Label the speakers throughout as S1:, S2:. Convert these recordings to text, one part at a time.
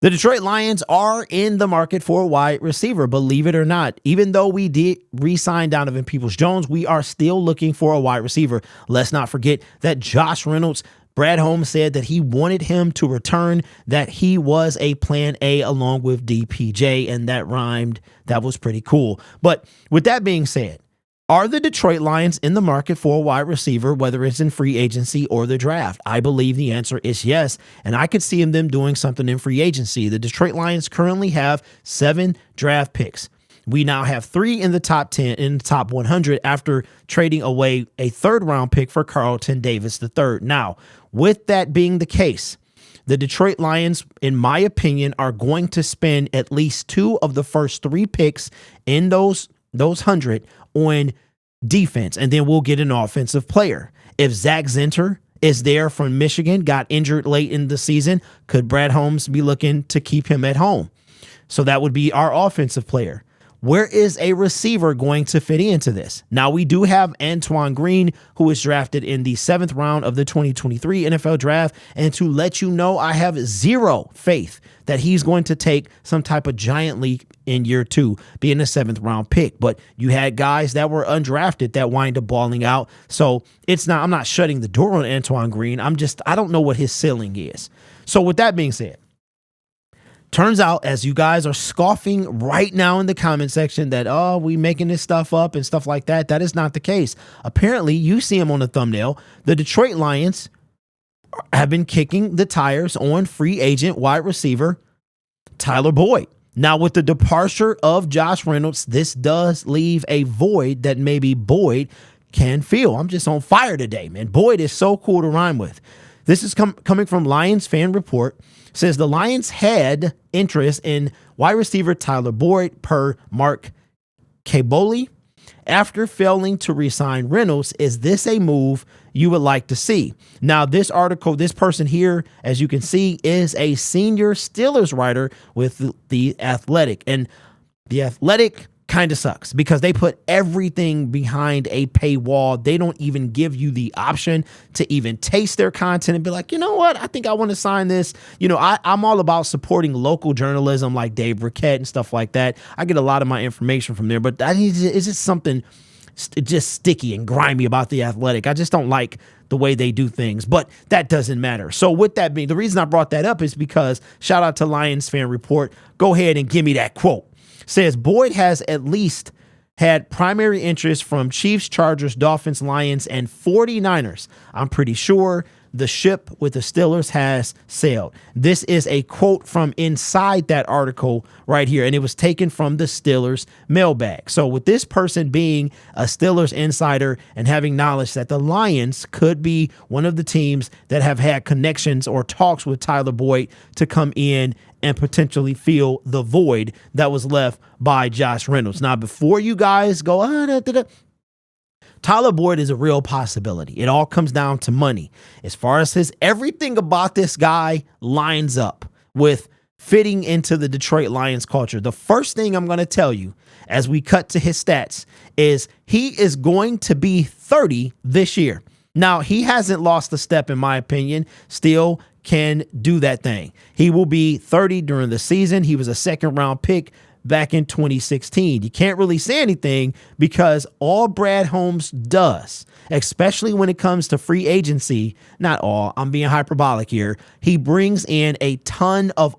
S1: The Detroit Lions are in the market for a wide receiver, believe it or not. Even though we did re-sign Donovan Peoples-Jones, we are still looking for a wide receiver. Let's not forget that Josh Reynolds, Brad Holmes said that he wanted him to return, that he was a plan A along with DPJ, and that rhymed. That was pretty cool. But with that being said, are the Detroit Lions in the market for a wide receiver, whether it's in free agency or the draft? I believe the answer is yes, and I could see them doing something in free agency. The Detroit Lions currently have 7 draft picks. We now have 3 in the top 10, in the top 100 after trading away a 3rd round pick for Carlton Davis III. Now, with that being the case, the Detroit Lions, in my opinion, are going to spend at least 2 of the first 3 picks in those 100 on defense, and then we'll get an offensive player. If Zach Zinter is there from Michigan, got injured late in the season, could Brad Holmes be looking to keep him at home? So that would be our offensive player. Where is a receiver going to fit into this? Now, we do have Antoine Green, who was drafted in the 7th round of the 2023 NFL draft. And to let you know, I have zero faith that he's going to take some type of giant leap in year 2, being a 7th round pick. But you had guys that were undrafted that wind up balling out. So I'm not shutting the door on Antoine Green. I don't know what his ceiling is. So with that being said, turns out, as you guys are scoffing right now in the comment section that, oh, we making this stuff up and stuff like that, that is not the case. Apparently, you see him on the thumbnail. The Detroit Lions have been kicking the tires on free agent wide receiver Tyler Boyd. Now, with the departure of Josh Reynolds, this does leave a void that maybe Boyd can fill. I'm just on fire today, man. Boyd is so cool to rhyme with. This is coming from Lions Fan Report. Says the Lions had interest in wide receiver Tyler Boyd per Mark Caboli. After failing to re-sign Reynolds, is this a move you would like to see? Now, this article, this person here, as you can see, is a senior Steelers writer with The Athletic. And The Athletic kind of sucks because they put everything behind a paywall. They don't even give you the option to even taste their content and be like, you know what? I think I want to sign this. You know, I'm all about supporting local journalism like Dave Burkett and stuff like that. I get a lot of my information from there, but it's just something just sticky and grimy about The Athletic. I just don't like the way they do things, but that doesn't matter. So with that being, the reason I brought that up is because shout out to Lions Fan Report. Go ahead and give me that quote. Says Boyd has at least had primary interest from Chiefs, Chargers, Dolphins, Lions, and 49ers. I'm pretty sure the ship with the Steelers has sailed. This is a quote from inside that article right here, and it was taken from the Steelers mailbag. So with this person being a Steelers insider and having knowledge that the Lions could be one of the teams that have had connections or talks with Tyler Boyd to come in and potentially fill the void that was left by Josh Reynolds. Now, before you guys go, Tyler Boyd is a real possibility. It all comes down to money. As far as everything about this guy lines up with fitting into the Detroit Lions culture. The first thing I'm going to tell you as we cut to his stats is he is going to be 30 this year. Now, he hasn't lost a step, in my opinion. Still can do that thing. He will be 30 during the season. He was a 2nd round pick back in 2016. You can't really say anything because all Brad Holmes does, especially when it comes to free agency, not all, I'm being hyperbolic here, he brings in a ton of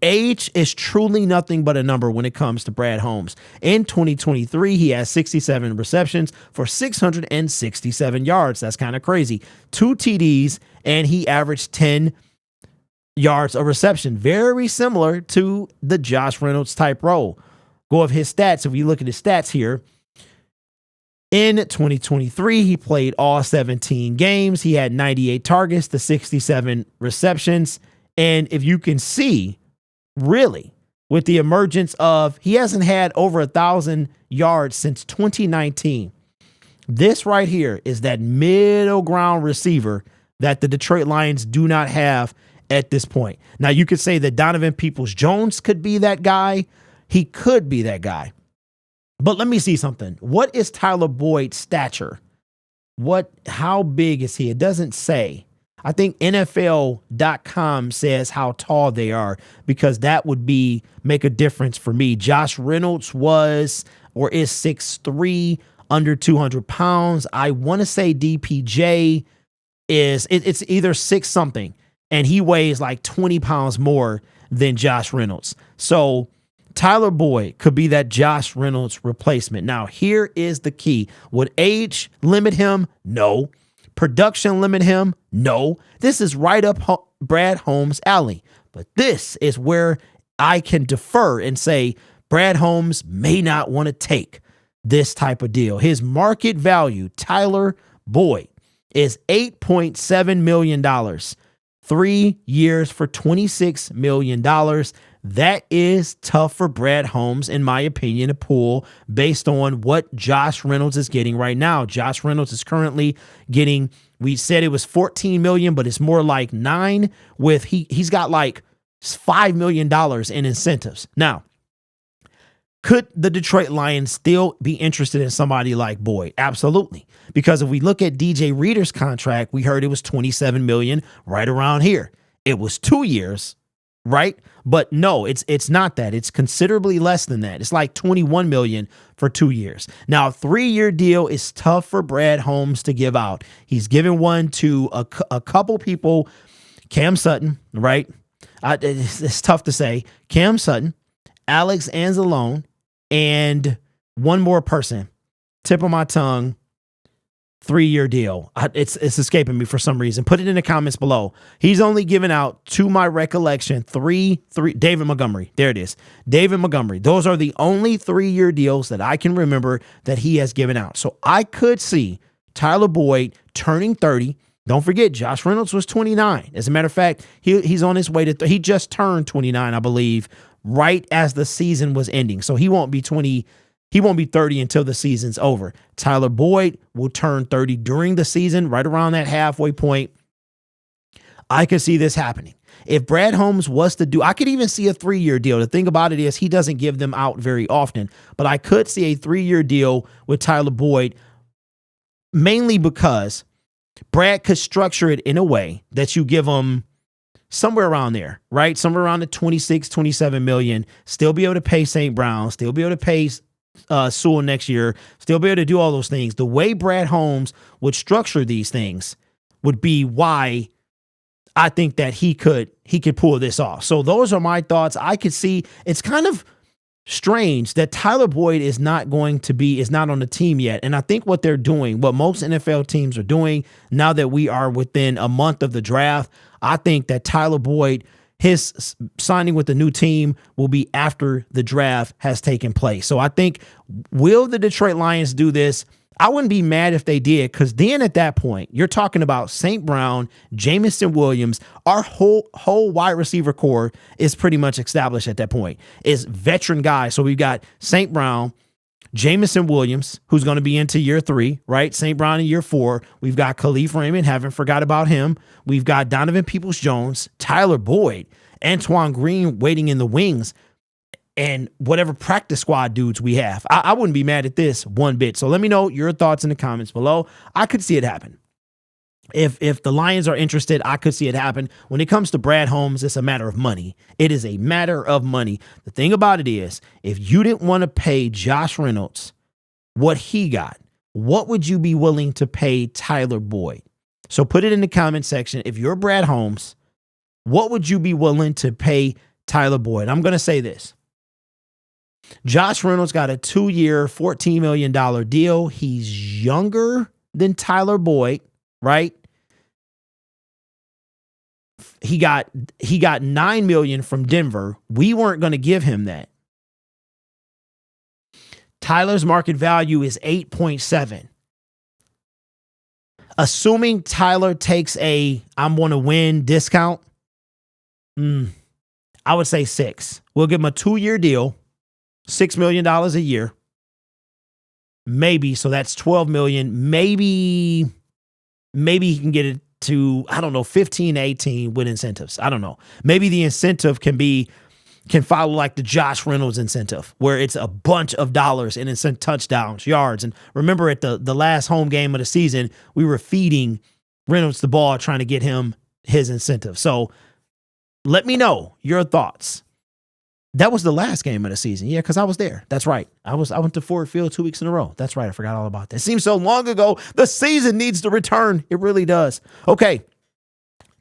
S1: age is truly nothing but a number when it comes to Brad Holmes. In 2023, he has 67 receptions for 667 yards. That's kind of crazy. 2 TDs, and he averaged 10 yards a reception. Very similar to the Josh Reynolds type role. Go of his stats. If you look at his stats here, in 2023, he played all 17 games. He had 98 targets to 67 receptions. And if you can see, really, with the emergence of, he hasn't had over 1,000 yards since 2019. This right here is that middle ground receiver that the Detroit Lions do not have at this point. Now, you could say that Donovan Peoples-Jones could be that guy. He could be that guy. But let me see something. What is Tyler Boyd's stature? How big is he? It doesn't say. I think NFL.com says how tall they are, because that would make a difference for me. Josh Reynolds was or is 6'3", under 200 pounds. I want to say DPJ it's either 6 something, and he weighs like 20 pounds more than Josh Reynolds. So Tyler Boyd could be that Josh Reynolds replacement. Now, here is the key. Would age limit him? No. Production limit him? No. This is right up Brad Holmes' alley. But this is where I can defer and say Brad Holmes may not want to take this type of deal. His market value, Tyler Boyd, is $8.7 million. 3 years for $26 million. That is tough for Brad Holmes, in my opinion, to pull based on what Josh Reynolds is getting right now. Josh Reynolds is currently getting, we said it was $14 million, but it's more like 9 with he's got like $5 million in incentives. Now, could the Detroit Lions still be interested in somebody like Boyd? Absolutely. Because if we look at DJ Reader's contract, we heard it was $27 million, right around here. It was 2 years, right? But no, it's not that. It's considerably less than that. It's like $21 million for 2 years. Now, a 3-year deal is tough for Brad Holmes to give out. He's given one to a couple people. Cam Sutton, right? It's tough to say. Cam Sutton, Alex Anzalone, and one more person. Tip of my tongue. 3-year deal. It's escaping me for some reason. Put it in the comments below. He's only given out, to my recollection, three. David Montgomery. There it is. David Montgomery. Those are the only 3-year deals that I can remember that he has given out. So I could see Tyler Boyd turning 30. Don't forget, Josh Reynolds was 29. As a matter of fact, he's on his way to, he just turned 29, I believe, right as the season was ending. So he won't be 30 until the season's over. Tyler Boyd will turn 30 during the season, right around that halfway point. I could see this happening. If Brad Holmes was to do, I could even see a 3-year deal. The thing about it is he doesn't give them out very often, but I could see a 3-year deal with Tyler Boyd, mainly because Brad could structure it in a way that you give him somewhere around there, right? Somewhere around the 26, 27 million, still be able to pay St. Brown, still be able to pay Sewell next year, still be able to do all those things. The way Brad Holmes would structure these things would be why I think that he could pull this off. So those are my thoughts. I could see it's kind of strange that Tyler Boyd is not on the team yet. And I think what they're doing, what most NFL teams are doing now that we are within a month of the draft, I think that Tyler Boyd, his signing with the new team will be after the draft has taken place. So I think, will the Detroit Lions do this? I wouldn't be mad if they did, because then at that point, you're talking about St. Brown, Jameson Williams. Our whole wide receiver core is pretty much established at that point. It's veteran guys. So we've got St. Brown, Jameson Williams, who's going to be into year 3, right? St. Brown in year 4. We've got Khalif Raymond, haven't forgot about him. We've got Donovan Peoples-Jones, Tyler Boyd, Antoine Green waiting in the wings, and whatever practice squad dudes we have. I wouldn't be mad at this one bit. So let me know your thoughts in the comments below. I could see it happen. If the Lions are interested, I could see it happen. When it comes to Brad Holmes, it's a matter of money. It is a matter of money. The thing about it is, if you didn't want to pay Josh Reynolds what he got, what would you be willing to pay Tyler Boyd? So put it in the comment section. If you're Brad Holmes, what would you be willing to pay Tyler Boyd? I'm going to say this. Josh Reynolds got a 2-year, $14 million deal. He's younger than Tyler Boyd, right? He got $9 million from Denver. We weren't going to give him that. Tyler's market value is 8.7. Assuming Tyler takes a I'm going to win discount, I would say 6. We'll give him a 2-year deal. $6 million a year. Maybe. So that's $12 million. Maybe he can get it to, I don't know, 15, 18 with incentives. I don't know. Maybe the incentive can follow like the Josh Reynolds incentive, where it's a bunch of dollars and it's touchdowns, yards. And remember at the last home game of the season, we were feeding Reynolds the ball, trying to get him his incentive. So let me know your thoughts. That was the last game of the season. Yeah, because I was there. That's right. I went to Ford Field 2 weeks in a row. That's right. I forgot all about that. It seems so long ago. The season needs to return. It really does. Okay.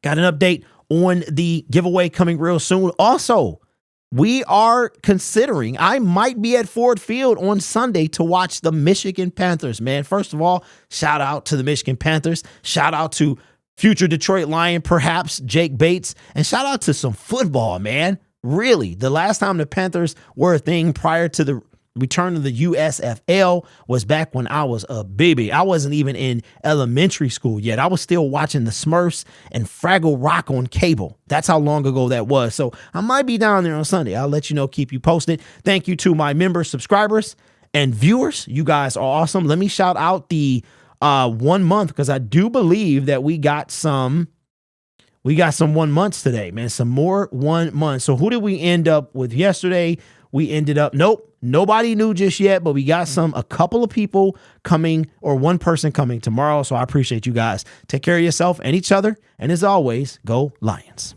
S1: Got an update on the giveaway coming real soon. Also, we are considering, I might be at Ford Field on Sunday to watch the Michigan Panthers, man. First of all, shout out to the Michigan Panthers. Shout out to future Detroit Lion, perhaps Jake Bates. And shout out to some football, man. Really, the last time the Panthers were a thing prior to the return of the USFL was back when I was a baby. I wasn't even in elementary school yet. I was still watching the Smurfs and Fraggle Rock on cable. That's how long ago that was. So I might be down there on Sunday. I'll let you know, keep you posted. Thank you to my members, subscribers, and viewers. You guys are awesome. Let me shout out the 1 month, because I do believe that we got some 1 months today, man. Some more 1 month. So who did we end up with yesterday? We ended up, nobody knew just yet, but we got a couple of people coming, or one person coming tomorrow. So I appreciate you guys. Take care of yourself and each other. And as always, go Lions.